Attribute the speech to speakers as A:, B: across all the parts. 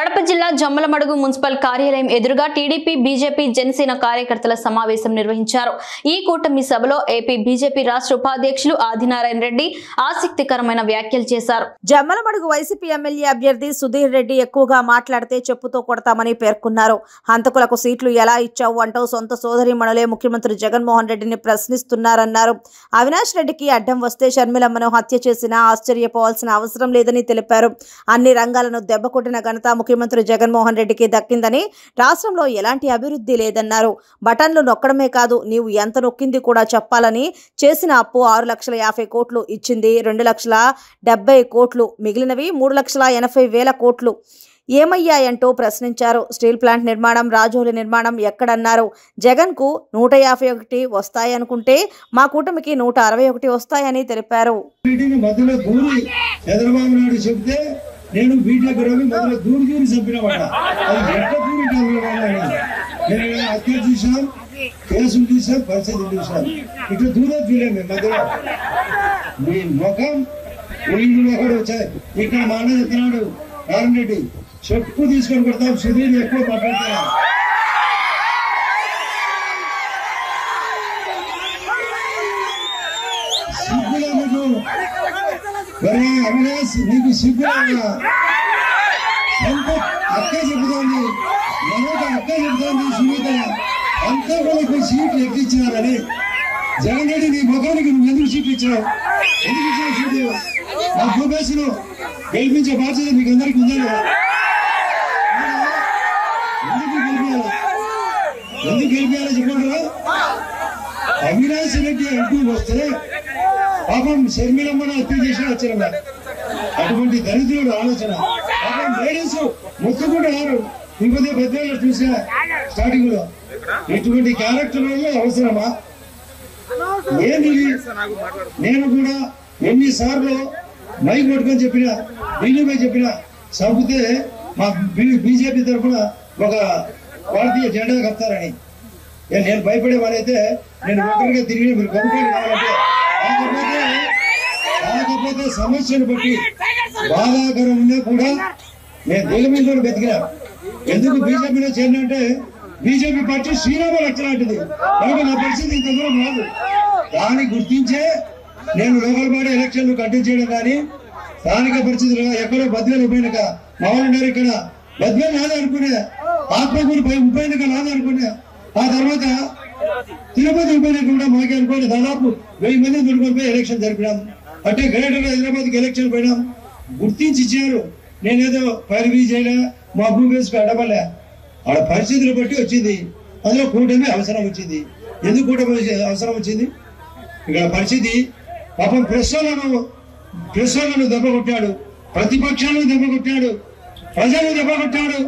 A: కడప జిల్లా జమ్మలమడుగు మున్సిపల్ కార్యాలయం ఎదురుగా టీడీపీ బీజేపీ జనసేన కార్యకర్తల సమావేశం నిర్వహించారు। ఈ కూటమి సభలో ఏపీ బీజేపీ రాష్ట్ర ఉపాధ్యక్షులు ఆదినారాయణ రెడ్డి ఆసక్తికరమైన వ్యాఖ్యలు చేశారు।
B: జమ్మలమడుగు వైసీపీ ఎమ్మెల్యే అభ్యర్థి సుధీర్ రెడ్డి ఎక్కువగా మాట్లాడితే చెప్పుతో కొడతామని పేర్కొన్నారు। హంతకులకు సీట్లు ఎలా ఇచ్చావు అంటూ సొంత సోదరీమణులే ముఖ్యమంత్రి జగన్మోహన్ రెడ్డిని ప్రశ్నిస్తున్నారన్నారు। అవినాష్ రెడ్డికి అడ్డం వస్తే షర్మిలమ్మను హత్య చేసినా ఆశ్చర్యపోవాల్సిన అవసరం లేదని తెలిపారు। అన్ని రంగాలను దెబ్బకొట్టిన ఘనత ముఖ్యమంత్రి జగన్మోహన్ రెడ్డికి దక్కిందని, రాష్ట్రంలో ఎలాంటి అభివృద్ధి లేదన్నారు। బటన్లు నొక్కడమే కాదు, నీవు ఎంత నొక్కింది కూడా చెప్పాలని, చేసిన అప్పు 6,50,000 కోట్లు ఇచ్చింది 2,70,000 కోట్లు, మిగిలినవి 3,80,000 కోట్లు ఏమయ్యాయంటూ ప్రశ్నించారు। స్టీల్ ప్లాంట్ నిర్మాణం, రాజోలి నిర్మాణం ఎక్కడన్నారు? జగన్కు 151 వస్తాయనుకుంటే మా కూటమికి 161 వస్తాయని తెలిపారు।
C: నేను బీజేపీ రవి మొదలు దూరి చంపినమాట అది ఎట్లా హత్య చూసాం, కేసులు చూసాం, పరిస్థితులు చూసాం, ఇట్లా దూరం చూడలేము మధ్యలో మీ ముఖం ఒకడు వచ్చాయి। ఇక్కడ మా అన్న చెప్తున్నాడు నారాయణ రెడ్డి చెప్పు తీసుకొని కొడతాం, సుధీర్ ఎక్కువ మాట్లాడుతున్నాం। సిగ్గులా మీకు అవినాష్, నీకు సిగ్గులా అక్క చెబుతోంది, మనోట అక్క చెబుతోంది సునీత అంతా కూడా సీట్లు ఎక్కించినారని। జగన్ రెడ్డి నీ ముఖానికి నువ్వు ఎందుకు సీట్లు ఇచ్చావు? ఎందుకు ఇచ్చావు సీట్లు? ఆ భూపేశ్ ను గెలిపించే బాధ్యత మీకు అందరికి ఉందా? ఎందుకు గెలిపించాలో చెప్పండి। అవినాష్ రెడ్డి అంటూ వస్తే పాపం షర్మిలమ్మను హత్య చేసి వచ్చిన అటువంటి దరిద్రుడు ఆలోచన। పాపం లేడీస్ మొత్తుకుంటూ రారు, ఇంకొద్ది పెద్దలు చూసా స్టార్టింగ్ లో ఇటువంటి క్యారెక్టర్ అవసరమా? ఏంటి? నేను కూడా ఎన్నిసార్లు మైక్ పట్టుకొని చెప్పినా, ఢిల్లీపై చెప్పినా, చంపితే మా బీజేపీ తరఫున ఒక భారతీయ జెండా కప్తారని। నేను భయపడే వాళ్ళైతే నేను ఒక్కరిగా తిరిగి మీరు కొనుక్కొని కావాలంటే, కాకపోతే సమస్యను బట్టి బాధాకరం ఉన్నా కూడా నేను దేని మీద కూడా బతికినా। ఎందుకు బీజేపీలో చేరినంటే బీజేపీ పార్టీ శ్రీరామ లక్ష్యం లాంటిది, కాబట్టి నా పరిస్థితి ఇంత దూరం రాదు। దాన్ని గుర్తించే నేను లోకల్ బాడీ ఎలక్షన్లు కంటెస్ట్ చేయడం కానీ, స్థానిక పరిస్థితులు ఎక్కడో బద్వేలు ఉప ఎన్నిక మా వాళ్ళు ఉన్నారు, ఇక్కడ బద్వేలు నాదే అనుకునే, ఆత్మకూరు ఉప ఎన్నిక నాదే అనుకునే, ఆ తర్వాత తిరుపతి ఉప ఎన్నిక కూడా మాకే అనుకోని దాదాపు 1000 మంది దొరుకుని పోయి ఎలక్షన్ జరిపినాం। అంటే గ్రేటర్ హైదరాబాద్కి ఎలక్షన్ పోయినాం, గుర్తించి ఇచ్చారు। నేనేదో పరివీ చేయలే, మా భూపేశకు అడవలే, ఆడ పరిస్థితులు బట్టి వచ్చింది। అందులో కూటమి అవసరం వచ్చింది। ఎందుకు కూటమి అవసరం వచ్చింది? ఇక్కడ పరిస్థితి పాపం ప్రెస్ వాళ్ళను దెబ్బ కొట్టాడు, ప్రతిపక్షాలను దెబ్బ కొట్టాడు, ప్రజలను దెబ్బ కొట్టాడు,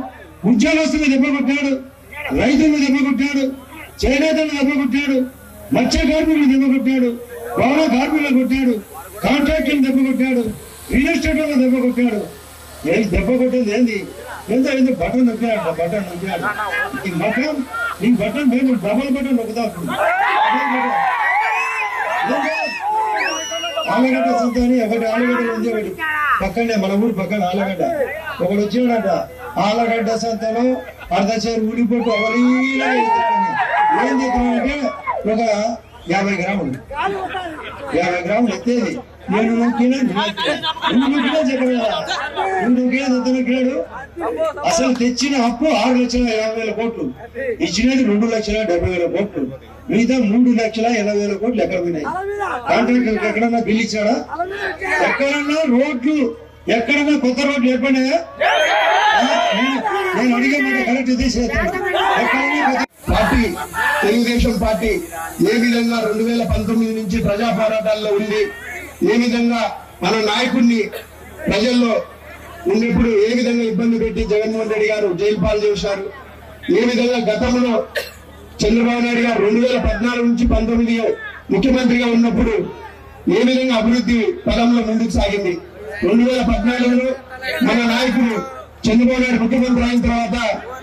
C: ఉద్యోగస్తులను దెబ్బ కొట్టాడు, రైతులను దెబ్బ కొట్టాడు, చేనేతలను దెబ్బ కొట్టాడు, మత్స్య కార్మికులను దెబ్బ కొట్టాడు, భవన కార్మికులను కొట్టాడు, కాంట్రాక్టర్లను దెబ్బ కొట్టాడు, రియల్ ఎస్టేట్ వాళ్ళని దెబ్బ కొట్టాడు। దెబ్బ కొట్టేది ఏంది? ఏదో బటన్ నొక్కాడు, బటన్ నొక్కాడు, నీ బటన్ మేము డబల్ బటన్ నొక్కుతాం। ఆలగడ్డ సంతాని ఒకటి ఆలగడ్డలు ఉంది, ఒకటి పక్కనే మన ఊరు పక్కన ఆలగడ్డ ఒకటి వచ్చినాడంట, ఆలగడ్డ సంతలో అర్ధచేరు ఊడిపోటు అవలీలా ఏం చేద్దామంటే ఒక 50 గ్రాములు ఎత్తేది। నేను నొక్కినా చెప్పలేదు, నొక్కాడు। అసలు తెచ్చిన అప్పు 6,50,000 కోట్లు, ఇచ్చినది 2,70,000 కోట్లు, మిగతా 3,80,000 కోట్లు ఎక్కడ పోయినాయి? కాంట్రాక్టర్కి ఎక్కడన్నా బిల్లు ఇచ్చాడా? ఎక్కడన్నా రోడ్లు, ఎక్కడన్నా కొత్త రోడ్లు ఏర్పడినాయా? నేను అడిగే మాట కరెక్ట్ తీసేస్తాను।
D: పార్టీ తెలుగుదేశం పార్టీ ఏ విధంగా 2019 నుంచి ప్రజా పోరాటాల్లో ఉంది, ఏ విధంగా మన నాయకుడిని ప్రజల్లో ఉన్నప్పుడు ఏ విధంగా ఇబ్బంది పెట్టి జగన్మోహన్ రెడ్డి గారు జైలు పాలు చేశారు, ఏ విధంగా గతంలో చంద్రబాబు నాయుడు గారు 2014 నుంచి 19 ముఖ్యమంత్రిగా ఉన్నప్పుడు ఏ విధంగా అభివృద్ధి పదంలో ముందుకు సాగింది। 2014లో మన నాయకుడు చంద్రబాబు నాయుడు ముఖ్యమంత్రి అయిన తర్వాత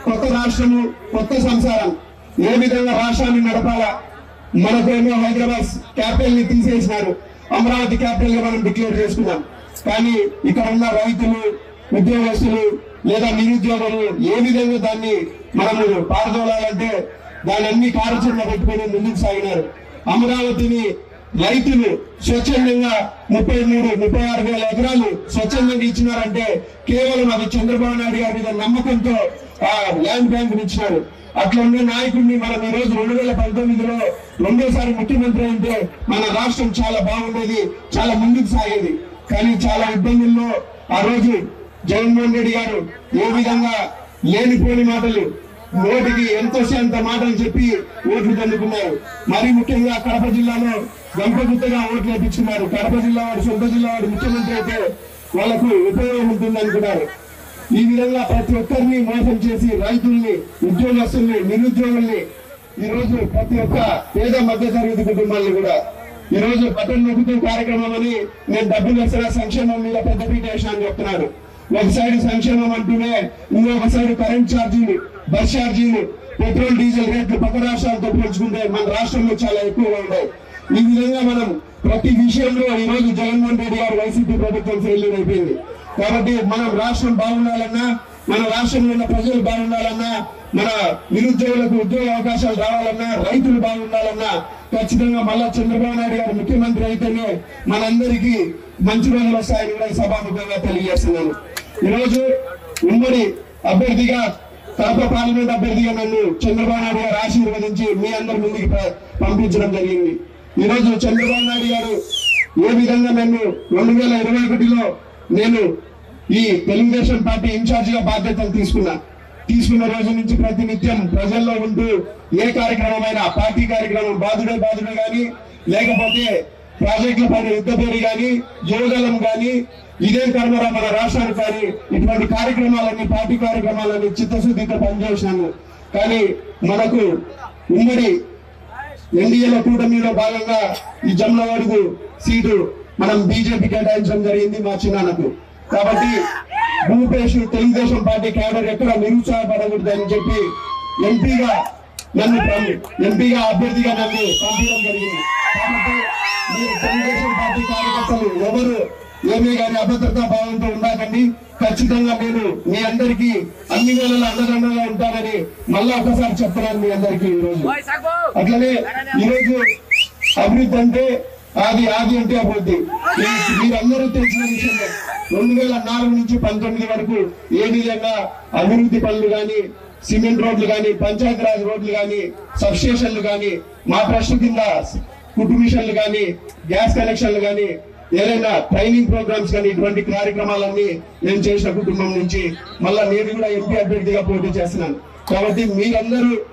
D: కొత్త రాష్ట్రము, కొత్త సంసారం, ఏ విధంగా రాష్ట్రాన్ని నడపాలా, మనకేమో హైదరాబాద్ క్యాపిటల్ ని తీసేసినారు, అమరావతి క్యాపిటల్ గా మనం డిక్లేర్ చేసుకున్నాం। కానీ ఇక్కడ ఉన్న రైతులు, ఉద్యోగస్తులు, లేదా నిరుద్యోగము ఏ విధంగా దాన్ని మనము పారదోలాలంటే దాని అన్ని కార్యాచరణ పెట్టుకుని ముందుకు సాగినారు. అమరావతిని రైతులు స్వచ్ఛందంగా 33-36 వేల ఎకరాలు స్వచ్ఛందంగా ఇచ్చినారంటే కేవలం అది చంద్రబాబు నాయుడు గారి మీద నమ్మకంతో ఆ ల్యాండ్ బ్యాంక్ ఇచ్చినారు. అట్లా ఉన్న నాయకుడిని మనం ఈ రోజు 2019లో రెండోసారి ముఖ్యమంత్రి అంటే మన రాష్ట్రం చాలా బాగుండేది, చాలా ముందుకు సాగేది. కానీ చాలా ఇబ్బందుల్లో ఆ రోజు జగన్మోహన్ రెడ్డి గారు ఏ విధంగా లేనిపోని మాటలు, నోటికి ఎంత వస్తే అంత మాటలు చెప్పి ఓట్లు దండుకున్నారు. మరి ముఖ్యంగా కడప జిల్లాలో గంపగుత్తగా ఓట్లు వేయించుకున్నారు. కడప జిల్లా వాడు, సొంత జిల్లా వాడు ముఖ్యమంత్రి అయితే వాళ్లకు ఉపయోగం ఉంటుంది అనుకున్నారు. ఈ విధంగా ప్రతి ఒక్కరిని మోసం చేసి రైతుల్ని, ఉద్యోగస్తుల్ని, నిరుద్యోగుల్ని, ఈ రోజు ప్రతి ఒక్క పేద మధ్య తరగతి కుటుంబాలను కూడా ఈ రోజు బటన్ నొక్కుతూ కార్యక్రమం అని నేను డబ్బులు వేసిన సంక్షేమం మీద పెద్దపీట వేసినా చెప్తున్నారు. ఒక సైడ్ సంక్షేమం అంటూనే ఇంకొక సైడ్ కరెంట్ ఛార్జీలు, బస్ ఛార్జీలు, పెట్రోల్ డీజిల్ రేట్లు పక్క రాష్ట్రాలతో పోల్చుకుంటే మన రాష్ట్రంలో చాలా ఎక్కువగా ఉన్నాయి. ఈ విధంగా మనం ప్రతి విషయంలో ఈ రోజు జగన్మోహన్ రెడ్డి గారు వైసీపీ ప్రభుత్వం ఫెయిల్యూర్ అయిపోయింది. కాబట్టి మనం రాష్ట్రం బాగుండాలన్నా, మన రాష్ట్రంలో ఉన్న ప్రజలు బాగుండాలన్నా, మన నిరుద్యోగులకు ఉద్యోగ అవకాశాలు రావాలన్నా, రైతులు బాగుండాలన్నా ఖచ్చితంగా మళ్ళా చంద్రబాబు నాయుడు గారు ముఖ్యమంత్రి అయితేనే మనందరికీ మంచి రోజులు వస్తాయని కూడా సభాముఖంగా తెలియజేస్తున్నాను. ఈరోజు ఉమ్మడి అభ్యర్థిగా, కడప పార్లమెంట్ అభ్యర్థిగా నన్ను చంద్రబాబు నాయుడు గారు ఆశీర్వదించి మీ అందరి ముందుకు పంపించడం జరిగింది. ఈ రోజు చంద్రబాబు నాయుడు గారు ఏ విధంగా నన్ను 2021లో నేను ఈ తెలుగుదేశం పార్టీ ఇన్ఛార్జ్ గా బాధ్యతలు తీసుకున్న రోజు నుంచి ప్రతి నిత్యం ప్రజల్లో ఉంటూ ఏ కార్యక్రమమైనా, పార్టీ కార్యక్రమం బాధుడే గాని, లేకపోతే ప్రాజెక్టుల పైన యుద్ధ పేరు గాని, యోగలం గాని, ఇదే కర్మరా మన రాష్ట్రానికి కానీ ఇటువంటి కార్యక్రమాలన్నీ, పార్టీ కార్యక్రమాలన్నీ చిత్తశుద్ధితో పనిచేసినాము. కానీ మనకు ఉమ్మడి ఎన్డీఏలో కూటమిలో భాగంగా ఈ జమ్లవాడుగు సీటు మనం బీజేపీ కేటాయించడం జరిగింది మా చిన్నాన్నకు. కాబట్టి భూపేష్ తెలుగుదేశం పార్టీ క్యాడర్ ఎక్కడ నిరుత్సాహపడకూడదని చెప్పి ఎంపీగా అభ్యర్థిగా నన్ను పంపించడం జరిగింది. కాబట్టి మీరు తెలుగుదేశం పార్టీ కార్యకర్తలు ఎవరు ఏమీ కానీ అభద్రతా భావంతో ఉండకండి. ఖచ్చితంగా నేను మీ అందరికీ అన్ని వేళలా అండదండగా ఉంటానని మళ్ళా ఒకసారి చెప్తున్నాను మీ అందరికీ. ఈరోజు అట్లనే ఈరోజు అభివృద్ధి అంటే ఆది అంటే అభివృద్ధి. మీరందరూ తెలిసిన విషయంలో 2004 నుంచి 19 వరకు ఏ విధంగా అభివృద్ధి పనులు గాని, సిమెంట్ రోడ్లు గాని, పంచాయతీరాజ్ రోడ్లు గాని, సబ్స్టేషన్లు గాని, మా ట్రస్ట్ కింద కుటుంబ మిషన్లు గాని, గ్యాస్ కనెక్షన్లు గాని, ఏదైనా ట్రైనింగ్ ప్రోగ్రామ్స్ కానీ ఇటువంటి కార్యక్రమాలన్నీ నేను చేసిన కుటుంబం నుంచి మళ్ళా నేను కూడా ఎంపీ అభ్యర్థిగా పోటీ చేస్తున్నాను. కాబట్టి మీరందరూ